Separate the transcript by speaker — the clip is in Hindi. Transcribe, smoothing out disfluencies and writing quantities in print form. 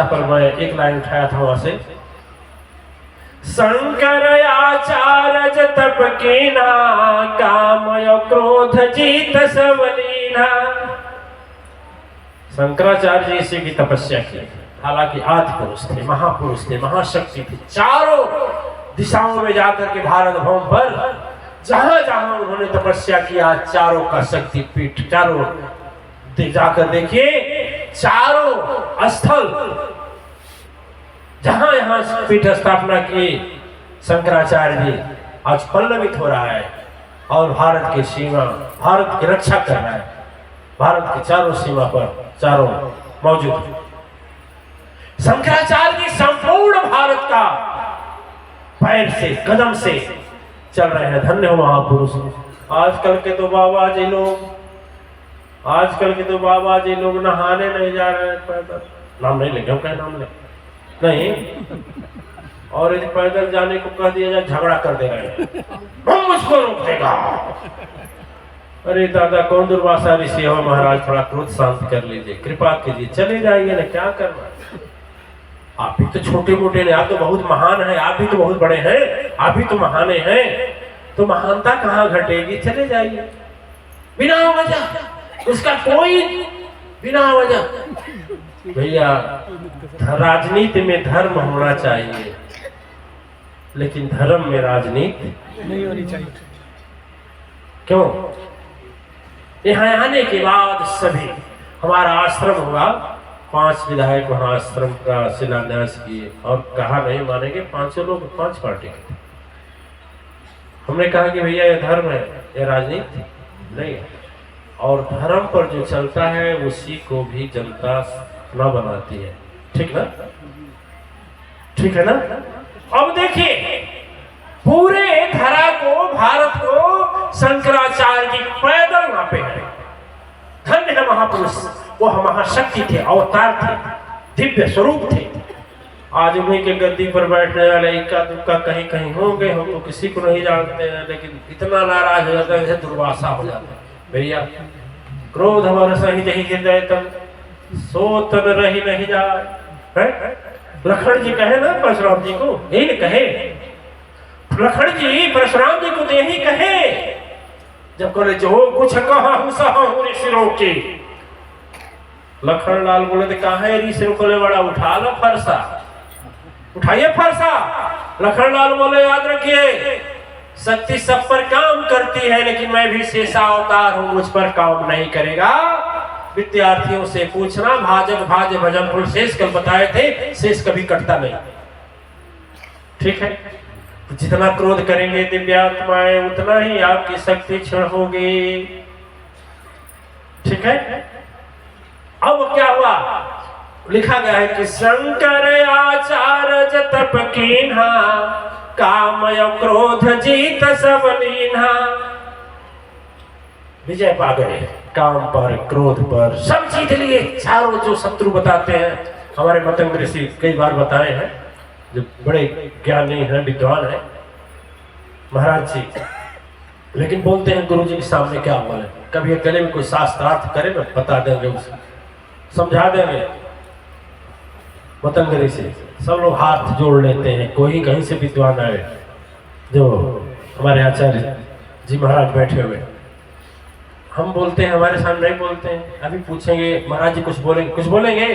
Speaker 1: भाषा पर मैं एक लाइन उठाया था वहां से। शंकर आचार्य तप कीना, कामय क्रोध जीत सब लीना। शंकराचार्य जी इसी की तपस्या की। हालांकि आदि पुरुष थे, महापुरुष थे, महाशक्ति थे। चारों दिशाओं में जाकर के भारत भूमि पर जहां जहां उन्होंने तपस्या किया, चारों का शक्ति पीठ, चारों जाकर देखिए, चारों स्थल जहां यहां पीठ स्थापना की शंकराचार्य जी आज पल्लवित हो रहा है और भारत की सीमा, भारत की रक्षा कर रहा है। भारत की चारों सीमा पर चारों मौजूद शंकराचार्य जी संपूर्ण भारत का पैर से, कदम से चल रहे हैं। धन्य हो महापुरुष। आजकल के तो बाबा जी लोग नहाने नहीं जा रहे हैं पैदल। नाम नहीं लेंगे, हम कहें नाम ले नहीं, और यदि पैदल जाने को कह दिया जाए झगड़ा कर दे रहे हैं, हम मुझको रोक देगा। अरे दादा, कौन दुर्वासा ऋषि हो महाराज, थोड़ा क्रोध शांत कर लीजिए, कृपा कीजिए, चले जाइए ना, क्या करना। आप भी तो छोटे मोटे नहीं, आप तो बहुत महान हैं, आप भी तो बहुत बड़े हैं, आप भी तो महाने हैं, तो महानता कहाँ घटेगी। चले जाइए बिना वजह, उसका कोई बिना वजह। भैया, राजनीति में धर्म होना चाहिए, लेकिन धर्म में राजनीति नहीं होनी चाहिए। क्यों? यहाँ आने के बाद सभी, हमारा आश्रम हुआ, 5 विधायक वहाँ आश्रम का शिलान्यास किए, और कहा नहीं मानेंगे, 500 लोग 5 पार्टी के थे। हमने कहा कि भैया ये धर्म है, ये राजनीति नहीं है, और धर्म पर जो चलता है उसी को भी जनता न बनाती है। ठीक ना? ठीक है ना? अब देखिए, पूरे धरा को, भारत को शंकराचार्य जी पैदल नापे हैं। धन्य है महापुरुष, वो महाशक्ति थे, अवतार थे, दिव्य स्वरूप थे। आज उन्हीं के गद्दी पर बैठने वाले इक्का दुक्का कहीं कहीं होंगे, हम तो किसी को नहीं जानते हैं, लेकिन इतना नाराज हो जाता है जैसे दुर्वासा हो जाता है। भैया, क्रोध वर्ष ही जही हृदय तन, सो तन रही नहीं जाए। लखन जी कहे ना परशुराम जी को, यही कहे लखन जी परशुराम जी को, यही कहे जब बोले जो कुछ कहा ऋषियों के। लखन लाल बोले तो कहा है ऋषियों को, बड़ा उठा लो फरसा, उठाइए फरसा। लखन लाल बोले याद रखिए, शक्ति सब पर काम करती है, लेकिन मैं भी शेषावतार हूं, मुझ पर काम नहीं करेगा। विद्यार्थियों से पूछना, भाजक भाज भजन फुल शेष कल बताए थे, शेष कभी कटता नहीं। ठीक है? जितना क्रोध करेंगे दिव्यात्माएं, उतना ही आपकी शक्ति क्षीण होगी। ठीक है? अब क्या हुआ? लिखा गया है कि शंकर आचार्य तप कीन्हा, कामय क्रोध जीत सब लीन्हा। विजय पा गए, काम पर, क्रोध पर, सब जीत लिए। चारों जो शत्रु बताते हैं, हमारे मतंग ऋषि कई बार बताए हैं, जो बड़े ज्ञानी हैं, विद्वान हैं महाराज जी, लेकिन बोलते हैं गुरु जी के सामने क्या बोले। कभी गले में कोई शास्त्रार्थ करे ना, बता देंगे, उसे समझा देंगे। मतंग ऋषि सब लोग हाथ जोड़ लेते हैं। कोई कहीं से विद्वान आए, जो हमारे आचार्य जी महाराज बैठे हुए, हम बोलते हैं, हमारे सामने नहीं बोलते हैं। अभी पूछेंगे महाराज जी कुछ बोलेंगे, कुछ बोलेंगे